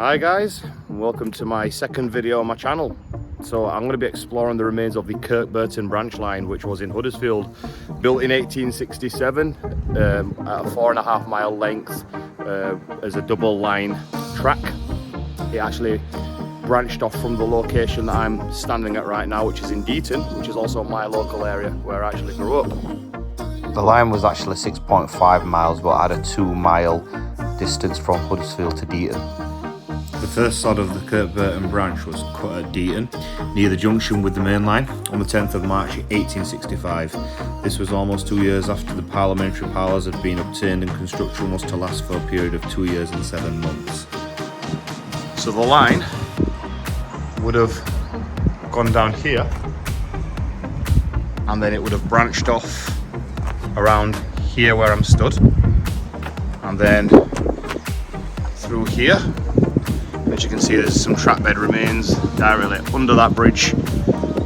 Hi guys, and welcome to my second video on my channel. So I'm going to be exploring the remains of the Kirkburton Branch line, which was in Huddersfield, built in 1867 at a 4.5 mile length as a double line track. It actually branched off from the location that I'm standing at right now, which is in Deighton, which is also my local area where I actually grew up. The line was actually 6.5 miles but had a 2 mile distance from Huddersfield to Deighton. The first sod of the Kirkburton Branch was cut at Deighton, near the junction with the main line, on the 10th of March 1865. This was almost 2 years after the parliamentary powers had been obtained and construction was to last for a period of 2 years and 7 months. So the line would have gone down here, and then it would have branched off around here where I'm stood, and then through here. As you can see, there's some track bed remains directly under that bridge,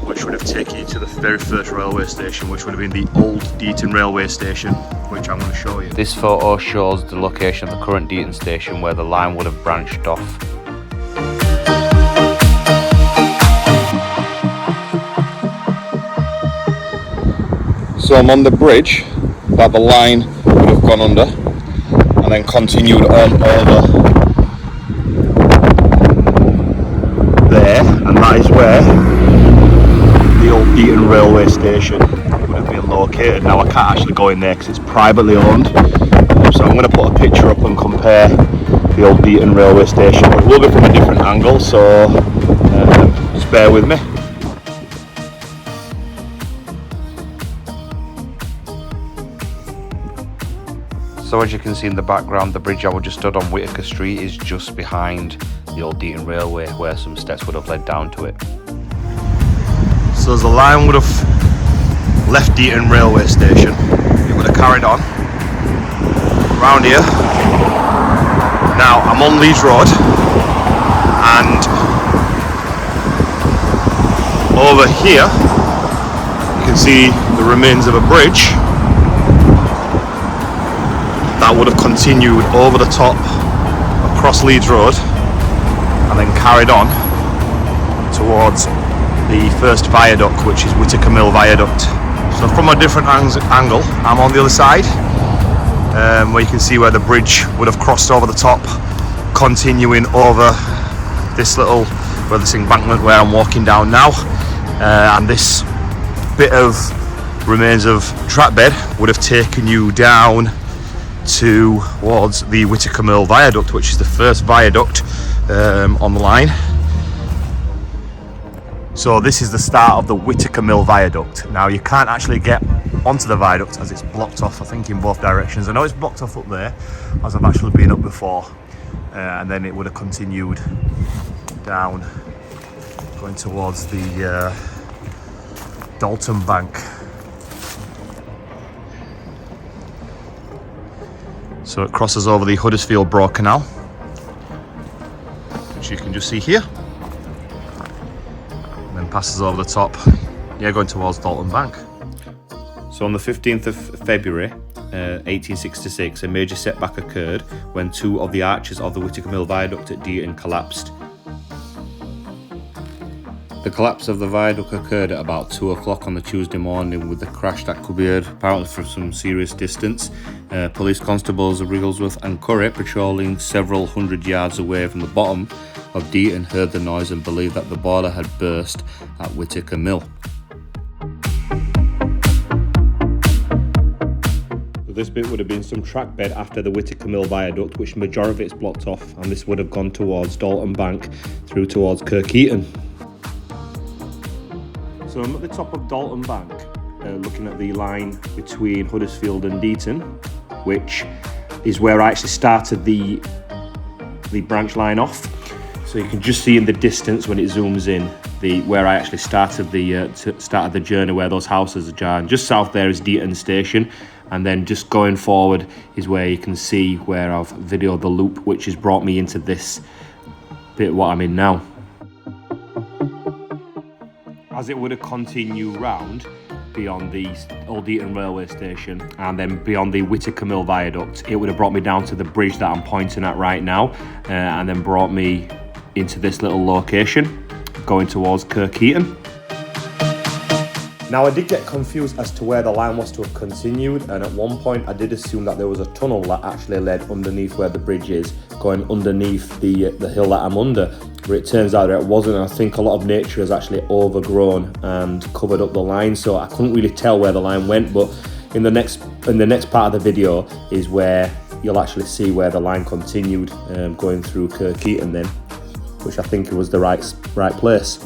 which would have taken you to the very first railway station, which would have been the old Deighton railway station, which I'm going to show you. This photo shows the location of the current Deighton station where the line would have branched off. So I'm on the bridge that the line would have gone under and then continued on over there, and that is where the old Deighton railway station would have been located. Now I can't actually go in there because it's privately owned, so I'm going to put a picture up and compare the old Deighton railway station. It will be from a different angle, so just bear with me. So as you can see in the background, the bridge I was just stood on, Whittaker Street, is just behind the old Deighton railway, where some steps would have led down to it. So as the line would have left Deighton railway station, it would have carried on around here. Now I'm on Leeds Road, and over here you can see the remains of a bridge that would have continued over the top across Leeds Road and then carried on towards the first viaduct, which is Whittaker Mill viaduct. So from a different angle, I'm on the other side, where you can see where the bridge would have crossed over the top, continuing over this embankment where I'm walking down now, and this bit of remains of track bed would have taken you down towards the Whittaker Mill viaduct, which is the first viaduct on the line. So this is the start of the Whittaker Mill viaduct. Now you can't actually get onto the viaduct as it's blocked off, I think, in both directions. I know it's blocked off up there, as I've actually been up before, and then it would have continued down, going towards the Dalton bank. So it crosses over the Huddersfield Broad Canal, which you can just see here, and then passes over the top, going towards Dalton Bank. So on the 15th of February 1866, a major setback occurred when 2 of the arches of the Whittaker Mill viaduct at Deighton collapsed. The collapse of the viaduct occurred at about 2 o'clock on the Tuesday morning, with the crash that could be heard apparently from some serious distance. Police constables of Wrigglesworth and Curry, patrolling several hundred yards away from the bottom of Deighton, heard the noise and believed that the boiler had burst at Whittaker Mill. This bit would have been some track bed after the Whittaker Mill viaduct, which the majority of it's blocked off, and this would have gone towards Dalton Bank through towards Kirkheaton. So I'm at the top of Dalton Bank, looking at the line between Huddersfield and Deighton, which is where I actually started the branch line off. So you can just see in the distance when it zooms in where I actually started the journey, where those houses are. And just south there is Deighton station, and then just going forward is where you can see where I've videoed the loop, which has brought me into this bit what I'm in now. As it would have continued round, beyond the Old Deighton railway station and then beyond the Whittaker Mill viaduct, it would have brought me down to the bridge that I'm pointing at right now, and then brought me into this little location going towards Kirkheaton. Now, I did get confused as to where the line was to have continued, and at one point I did assume that there was a tunnel that actually led underneath where the bridge is, going underneath the hill that I'm under, but it turns out that it wasn't. I think a lot of nature has actually overgrown and covered up the line, so I couldn't really tell where the line went. But in the next part of the video is where you'll actually see where the line continued, going through Kirkheaton then, which I think was the right place.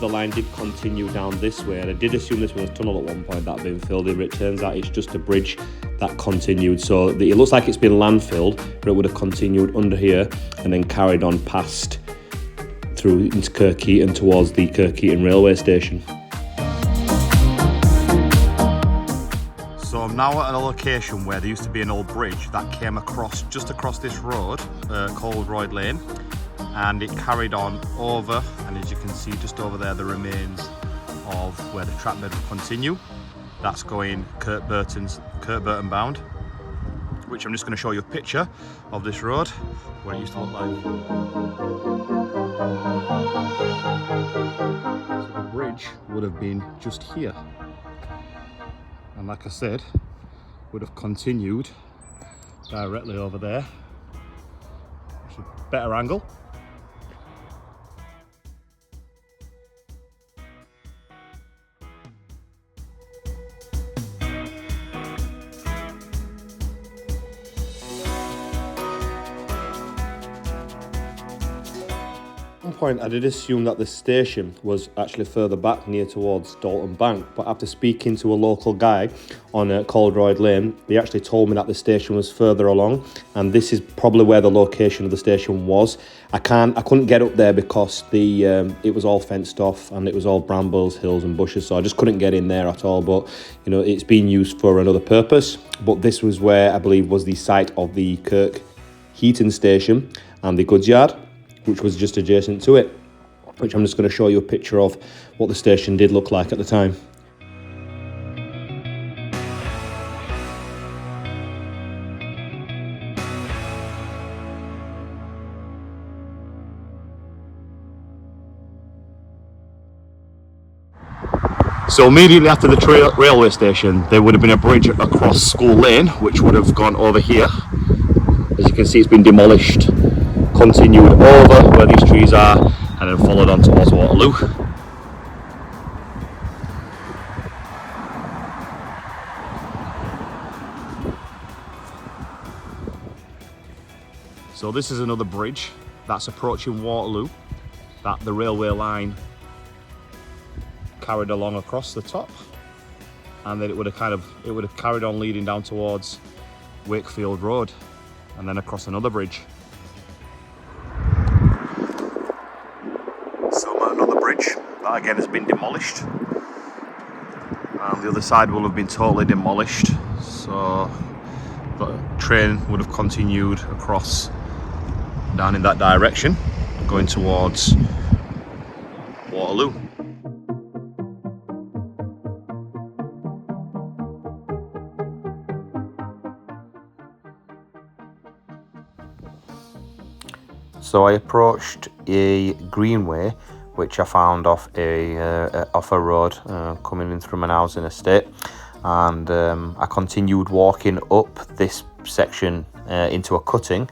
The line did continue down this way, and I did assume this was a tunnel at one point that had been filled in, but it turns out it's just a bridge that continued. So it looks like it's been landfilled, but it would have continued under here and then carried on past through into Kirkheaton towards the Kirkheaton railway station. So I'm now at a location where there used to be an old bridge that came just across this road called Royd Lane, and it carried on over, and as you can see just over there, the remains of where the track bed will continue. That's going Kirkburton bound, which I'm just going to show you a picture of this road, what it used to look like. So the bridge would have been just here, and like I said, would have continued directly over there, which is a better angle. At one point I did assume that the station was actually further back near towards Dalton Bank, but after speaking to a local guy on called Royd Lane, he actually told me that the station was further along, and this is probably where the location of the station was. I couldn't get up there because it was all fenced off and it was all brambles, hills and bushes, so I just couldn't get in there at all. But you know, it's been used for another purpose. But this was where I believe was the site of the Kirkheaton station and the goods yard, which was just adjacent to it, which I'm just going to show you a picture of what the station did look like at the time. So immediately after the railway station, there would have been a bridge across School Lane, which would have gone over here. As you can see, it's been demolished, continued over where these trees are, and then followed on towards Waterloo. So this is another bridge that's approaching Waterloo, that the railway line carried along across the top, and then it would have carried on leading down towards Wakefield Road, and then across another bridge. So another bridge that again has been demolished, and the other side will have been totally demolished, so the train would have continued across down in that direction going towards Waterloo. So I approached a greenway which I found off a road coming in through an housing estate, and I continued walking up this section into a cutting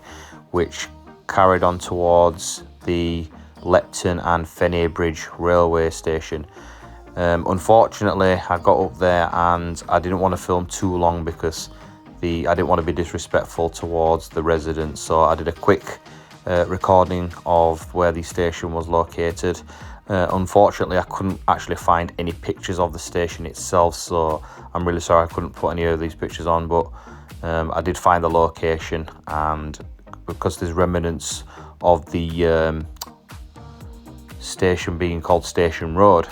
which carried on towards the Lepton and Fenay Bridge railway station. Unfortunately, I got up there and I didn't want to film too long because I didn't want to be disrespectful towards the residents, so I did a quick recording of where the station was located. Unfortunately, I couldn't actually find any pictures of the station itself, so I'm really sorry I couldn't put any of these pictures on, but I did find the location, and because there's remnants of the station being called Station Road.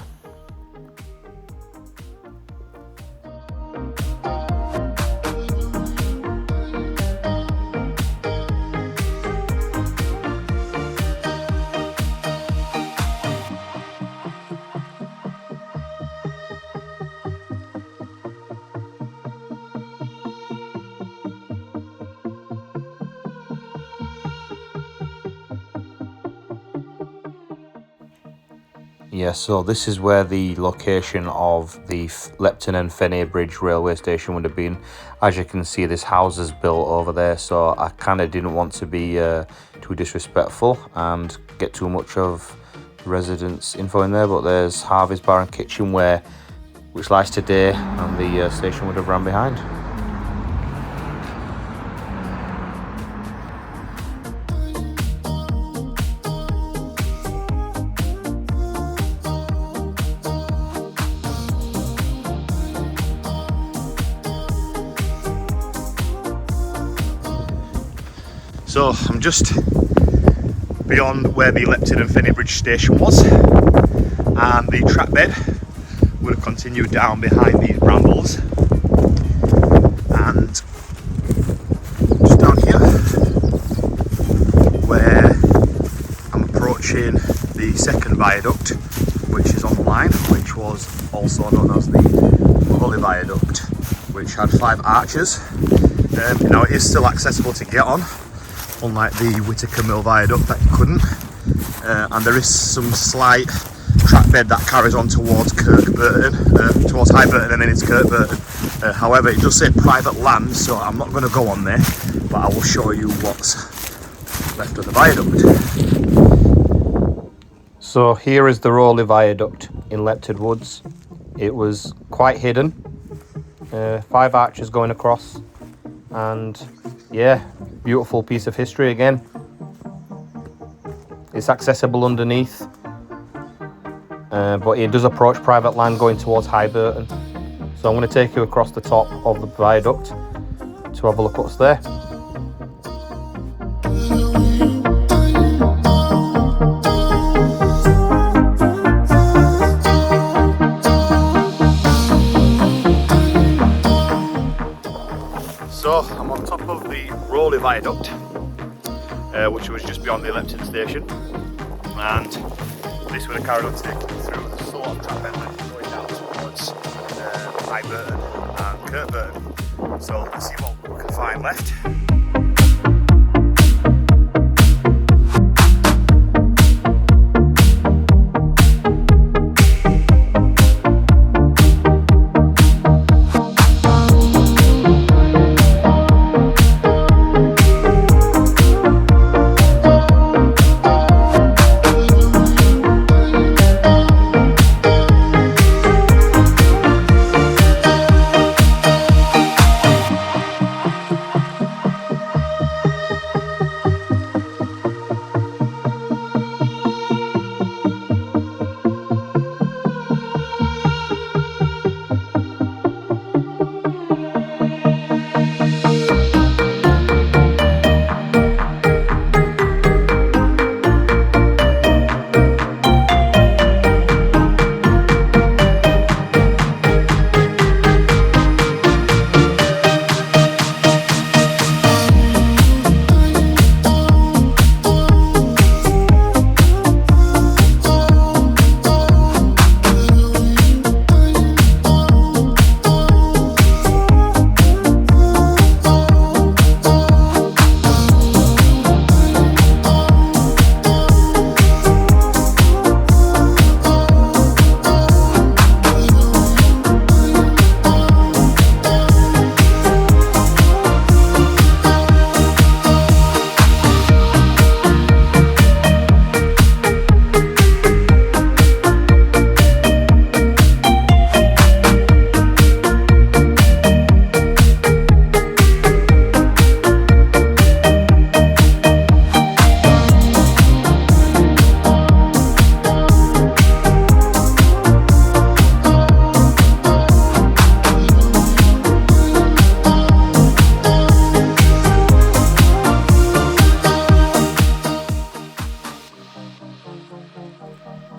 Yeah, so this is where the location of the Lepton and Fenay Bridge railway station would have been. As you can see, this house is built over there, so I kind of didn't want to be too disrespectful and get too much of residents' info in there. But there's Harvey's Bar and Kitchen, which lies today, and the station would have ran behind. So I'm just beyond where the Lepton and Fenay Bridge station was, and the track bed would have continued down behind these brambles, and just down here where I'm approaching the second viaduct, which is on the line, which was also known as the Waterloo Viaduct, which had 5 arches. Now it is still accessible to get on, unlike the Whittaker Mill viaduct that you couldn't, and there is some slight track bed that carries on towards Kirkburton, towards Highburton, and then it's Kirkburton. However, it does say private land, so I'm not going to go on there, but I will show you what's left of the viaduct. So here is the Waterloo Viaduct in Lepton Woods. It was quite hidden, 5 arches going across, and yeah, beautiful piece of history again. It's accessible underneath, but it does approach private land going towards Highburton. So I'm going to take you across the top of the viaduct to have a look what's there. So I'm on top of the Waterloo Viaduct, which was just beyond the Lepton station, and this would have carried on taking me through the sort of track bed going down towards Highburton and Kirkburton. So let's see what we can find left.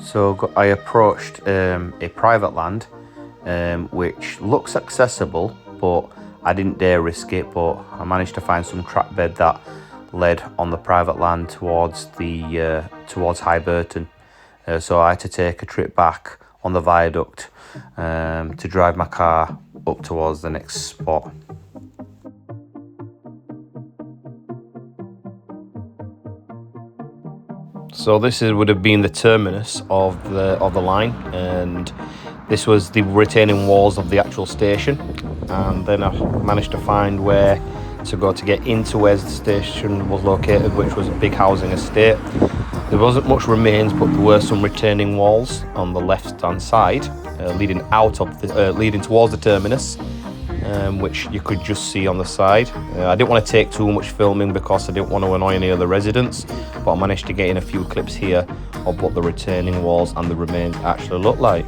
So I approached a private land, which looks accessible, but I didn't dare risk it. But I managed to find some track bed that led on the private land towards Highburton. So I had to take a trip back on the viaduct to drive my car up towards the next spot. So this would have been the terminus of the line, and this was the retaining walls of the actual station. And then I managed to find where to go to get into where the station was located, which was a big housing estate. There wasn't much remains, but there were some retaining walls on the left-hand side, leading towards the terminus, which you could just see on the side. I didn't want to take too much filming because I didn't want to annoy any other residents, but I managed to get in a few clips here of what the retaining walls and the remains actually look like.